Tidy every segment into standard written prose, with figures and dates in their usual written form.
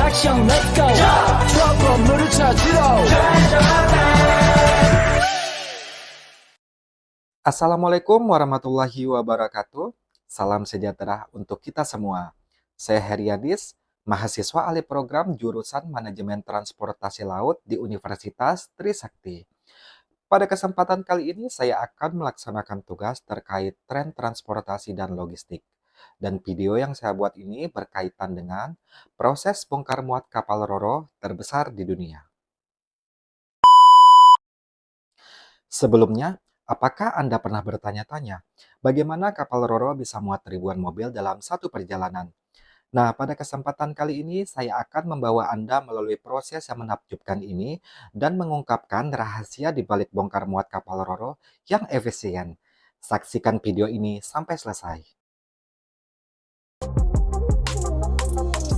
action, let's go. 처음 건물을 찾으러. Assalamualaikum warahmatullahi wabarakatuh. Salam sejahtera untuk kita semua. Saya Heriadis, mahasiswa alih program jurusan Manajemen Transportasi Laut di Universitas Trisakti. Pada kesempatan kali ini saya akan melaksanakan tugas terkait tren transportasi dan logistik. Dan video yang saya buat ini berkaitan dengan proses bongkar muat kapal ro-ro terbesar di dunia. Sebelumnya, apakah Anda pernah bertanya-tanya bagaimana kapal ro-ro bisa muat ribuan mobil dalam satu perjalanan? Nah, pada kesempatan kali ini saya akan membawa Anda melalui proses yang menakjubkan ini dan mengungkapkan rahasia di balik bongkar muat kapal ro-ro yang efisien. Saksikan video ini sampai selesai.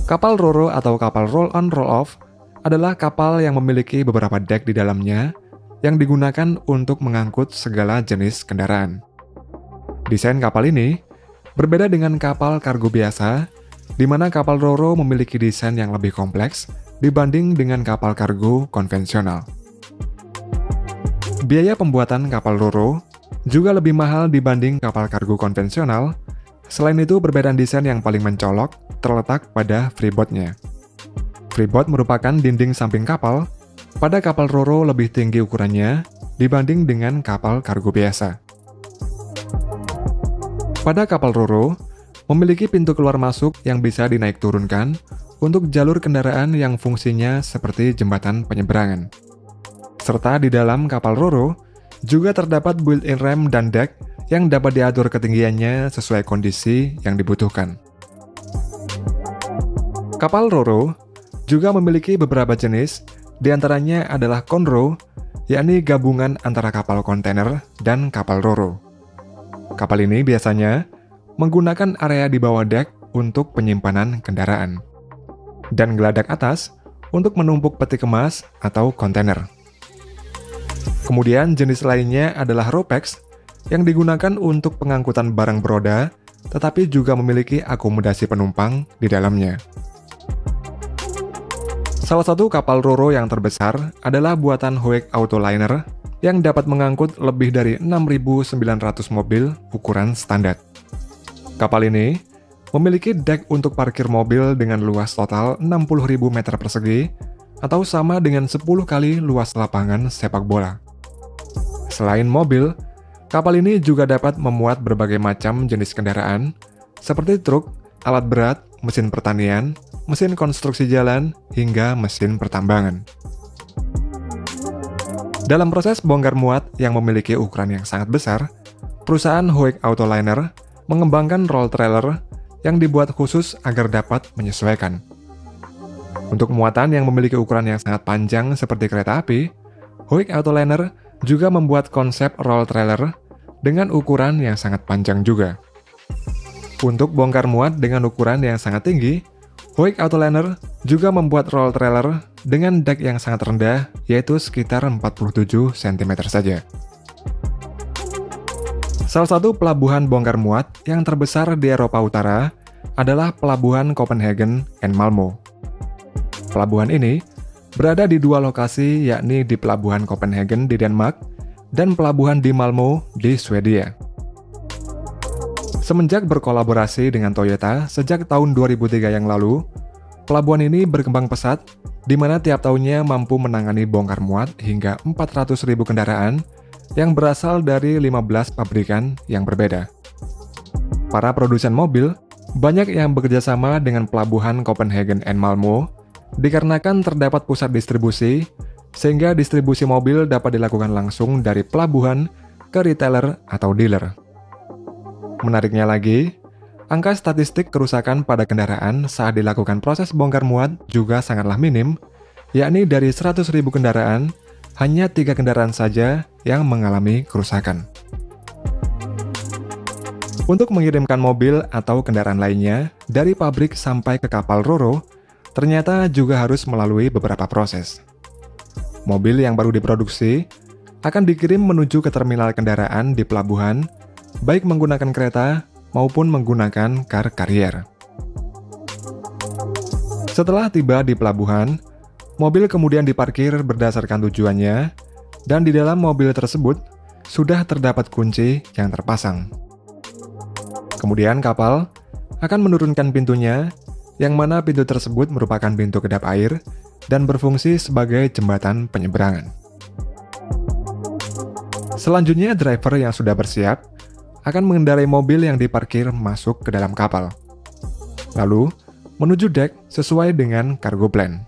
Kapal ro-ro atau kapal roll-on roll-off adalah kapal yang memiliki beberapa dek di dalamnya yang digunakan untuk mengangkut segala jenis kendaraan. Desain kapal ini berbeda dengan kapal kargo biasa, di mana kapal ro-ro memiliki desain yang lebih kompleks dibanding dengan kapal kargo konvensional. Biaya pembuatan kapal ro-ro juga lebih mahal dibanding kapal kargo konvensional. Selain itu, perbedaan desain yang paling mencolok terletak pada freeboard-nya. Freeboard merupakan dinding samping kapal. Pada kapal ro-ro lebih tinggi ukurannya dibanding dengan kapal kargo biasa. Pada kapal ro-ro memiliki pintu keluar masuk yang bisa dinaik turunkan untuk jalur kendaraan yang fungsinya seperti jembatan penyeberangan. Serta di dalam kapal ro-ro juga terdapat built-in rem dan dek yang dapat diatur ketinggiannya sesuai kondisi yang dibutuhkan. Kapal ro-ro juga memiliki beberapa jenis, di antaranya adalah conro, yakni gabungan antara kapal kontainer dan kapal ro-ro. Kapal ini biasanya menggunakan area di bawah dek untuk penyimpanan kendaraan, dan geladak atas untuk menumpuk peti kemas atau kontainer. Kemudian jenis lainnya adalah ropex yang digunakan untuk pengangkutan barang beroda, tetapi juga memiliki akomodasi penumpang di dalamnya. Salah satu kapal ro-ro yang terbesar adalah buatan Hoek Autoliner yang dapat mengangkut lebih dari 6.900 mobil ukuran standar. Kapal ini memiliki dek untuk parkir mobil dengan luas total 60.000 meter persegi atau sama dengan 10 kali luas lapangan sepak bola. Selain mobil, kapal ini juga dapat memuat berbagai macam jenis kendaraan seperti truk, alat berat, mesin pertanian, mesin konstruksi jalan, hingga mesin pertambangan. Dalam proses bongkar muat yang memiliki ukuran yang sangat besar, perusahaan Hoek Autoliner mengembangkan roll trailer yang dibuat khusus agar dapat menyesuaikan. Untuk muatan yang memiliki ukuran yang sangat panjang seperti kereta api, Hoek Autoliner juga membuat konsep roll trailer dengan ukuran yang sangat panjang juga. Untuk bongkar muat dengan ukuran yang sangat tinggi, Hoek Autoliner juga membuat roll trailer dengan dek yang sangat rendah, yaitu sekitar 47 cm saja. Salah satu pelabuhan bongkar muat yang terbesar di Eropa Utara adalah Pelabuhan Copenhagen and Malmö. Pelabuhan ini berada di dua lokasi, yakni di Pelabuhan Copenhagen di Denmark dan Pelabuhan di Malmö di Swedia. Semenjak berkolaborasi dengan Toyota sejak tahun 2003 yang lalu, pelabuhan ini berkembang pesat, di mana tiap tahunnya mampu menangani bongkar muat hingga 400.000 kendaraan yang berasal dari 15 pabrikan yang berbeda. Para produsen mobil banyak yang bekerja sama dengan Pelabuhan Copenhagen and Malmö dikarenakan terdapat pusat distribusi, sehingga distribusi mobil dapat dilakukan langsung dari pelabuhan ke retailer atau dealer. Menariknya lagi, angka statistik kerusakan pada kendaraan saat dilakukan proses bongkar muat juga sangatlah minim, yakni dari 100.000 kendaraan, hanya 3 kendaraan saja yang mengalami kerusakan. Untuk mengirimkan mobil atau kendaraan lainnya dari pabrik sampai ke kapal ro-ro, ternyata juga harus melalui beberapa proses. Mobil yang baru diproduksi akan dikirim menuju ke terminal kendaraan di pelabuhan, baik menggunakan kereta maupun menggunakan car carrier. Setelah tiba di pelabuhan, mobil kemudian diparkir berdasarkan tujuannya, dan di dalam mobil tersebut sudah terdapat kunci yang terpasang. Kemudian kapal akan menurunkan pintunya, yang mana pintu tersebut merupakan pintu kedap air dan berfungsi sebagai jembatan penyeberangan. Selanjutnya, driver yang sudah bersiap akan mengendarai mobil yang diparkir masuk ke dalam kapal, lalu menuju dek sesuai dengan cargo plan.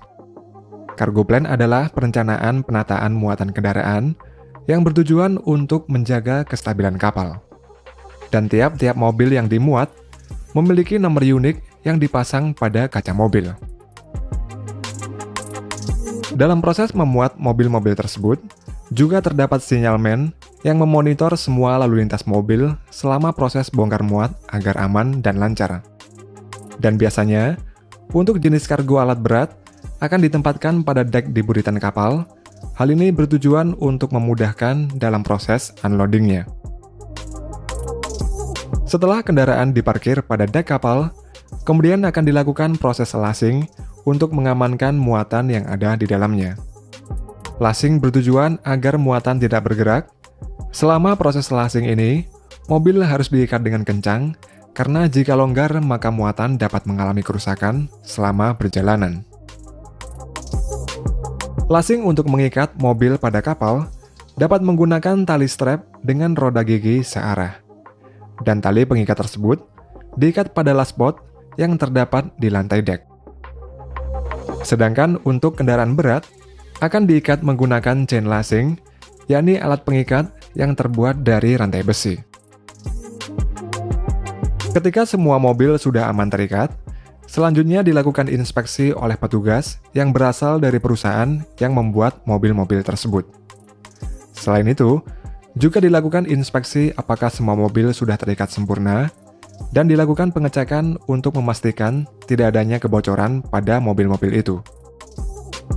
Cargo plan adalah perencanaan penataan muatan kendaraan yang bertujuan untuk menjaga kestabilan kapal. Dan tiap-tiap mobil yang dimuat memiliki nomor unik yang dipasang pada kaca mobil. Dalam proses memuat mobil-mobil tersebut, juga terdapat sinyalmen yang memonitor semua lalu lintas mobil selama proses bongkar muat agar aman dan lancar. Dan biasanya, untuk jenis kargo alat berat akan ditempatkan pada dek di buritan kapal. Hal ini bertujuan untuk memudahkan dalam proses unloadingnya. Setelah kendaraan diparkir pada dek kapal, kemudian akan dilakukan proses lasing untuk mengamankan muatan yang ada di dalamnya. Lasing bertujuan agar muatan tidak bergerak. Selama proses lasing ini, mobil harus diikat dengan kencang, karena jika longgar maka muatan dapat mengalami kerusakan selama perjalanan. Lasing untuk mengikat mobil pada kapal dapat menggunakan tali strap dengan roda gigi searah. Dan tali pengikat tersebut diikat pada lashboard yang terdapat di lantai dek. Sedangkan untuk kendaraan berat akan diikat menggunakan chain lasing, yakni alat pengikat yang terbuat dari rantai besi. Ketika semua mobil sudah aman terikat, selanjutnya dilakukan inspeksi oleh petugas yang berasal dari perusahaan yang membuat mobil-mobil tersebut. Selain itu, juga dilakukan inspeksi apakah semua mobil sudah terikat sempurna, dan dilakukan pengecekan untuk memastikan tidak adanya kebocoran pada mobil-mobil itu.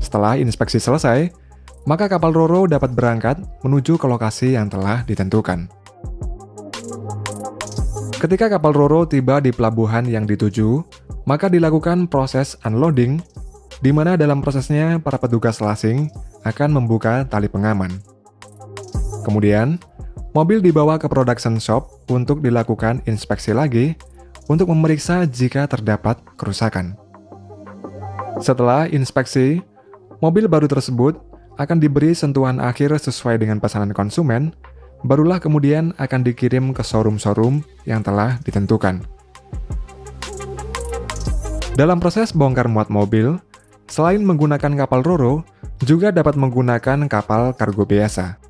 Setelah inspeksi selesai, maka kapal Ro-Ro dapat berangkat menuju ke lokasi yang telah ditentukan. Ketika kapal Ro-Ro tiba di pelabuhan yang dituju, maka dilakukan proses unloading, di mana dalam prosesnya para petugas lasing akan membuka tali pengaman. Kemudian, mobil dibawa ke production shop untuk dilakukan inspeksi lagi untuk memeriksa jika terdapat kerusakan. Setelah inspeksi, mobil baru tersebut akan diberi sentuhan akhir sesuai dengan pesanan konsumen, barulah kemudian akan dikirim ke showroom-showroom yang telah ditentukan. Dalam proses bongkar muat mobil, selain menggunakan kapal Ro-Ro, juga dapat menggunakan kapal kargo biasa.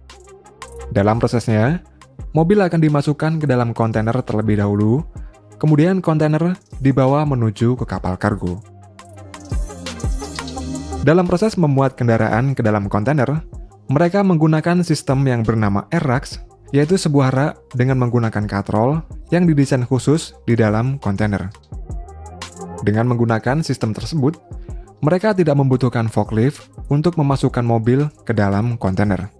Dalam prosesnya, mobil akan dimasukkan ke dalam kontainer terlebih dahulu, kemudian kontainer dibawa menuju ke kapal kargo. Dalam proses memuat kendaraan ke dalam kontainer, mereka menggunakan sistem yang bernama air-racks, yaitu sebuah rak dengan menggunakan katrol yang didesain khusus di dalam kontainer. Dengan menggunakan sistem tersebut, mereka tidak membutuhkan forklift untuk memasukkan mobil ke dalam kontainer.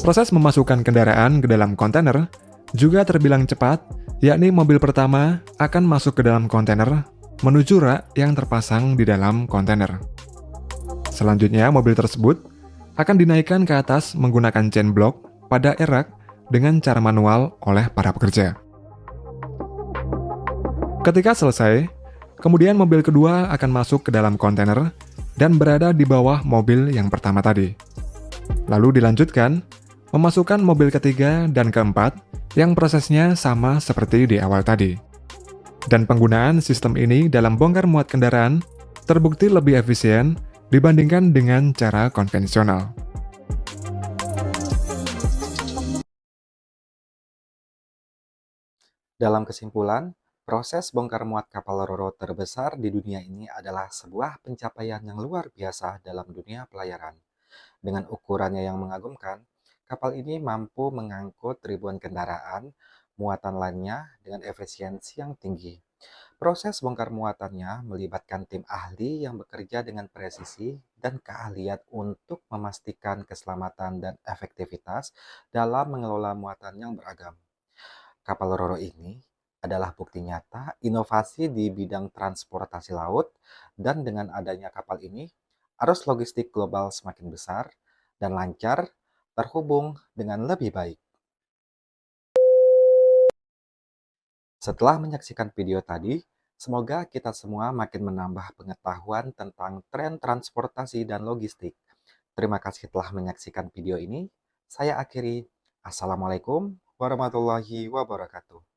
Proses memasukkan kendaraan ke dalam kontainer juga terbilang cepat, yakni mobil pertama akan masuk ke dalam kontainer menuju rak yang terpasang di dalam kontainer. Selanjutnya, mobil tersebut akan dinaikkan ke atas menggunakan chain block pada air-rack dengan cara manual oleh para pekerja. Ketika selesai, kemudian mobil kedua akan masuk ke dalam kontainer dan berada di bawah mobil yang pertama tadi. Lalu dilanjutkan, memasukkan mobil ketiga dan keempat yang prosesnya sama seperti di awal tadi. Dan penggunaan sistem ini dalam bongkar muat kendaraan terbukti lebih efisien dibandingkan dengan cara konvensional. Dalam kesimpulan, proses bongkar muat kapal Ro-Ro terbesar di dunia ini adalah sebuah pencapaian yang luar biasa dalam dunia pelayaran. Dengan ukurannya yang mengagumkan, kapal ini mampu mengangkut ribuan kendaraan, muatan lainnya dengan efisiensi yang tinggi. Proses bongkar muatannya melibatkan tim ahli yang bekerja dengan presisi dan keahlian untuk memastikan keselamatan dan efektivitas dalam mengelola muatan yang beragam. Kapal Ro-Ro ini adalah bukti nyata inovasi di bidang transportasi laut, dan dengan adanya kapal ini, arus logistik global semakin besar dan lancar, terhubung dengan lebih baik. Setelah menyaksikan video tadi, semoga kita semua makin menambah pengetahuan tentang tren transportasi dan logistik. Terima kasih telah menyaksikan video ini. Saya akhiri. Assalamualaikum warahmatullahi wabarakatuh.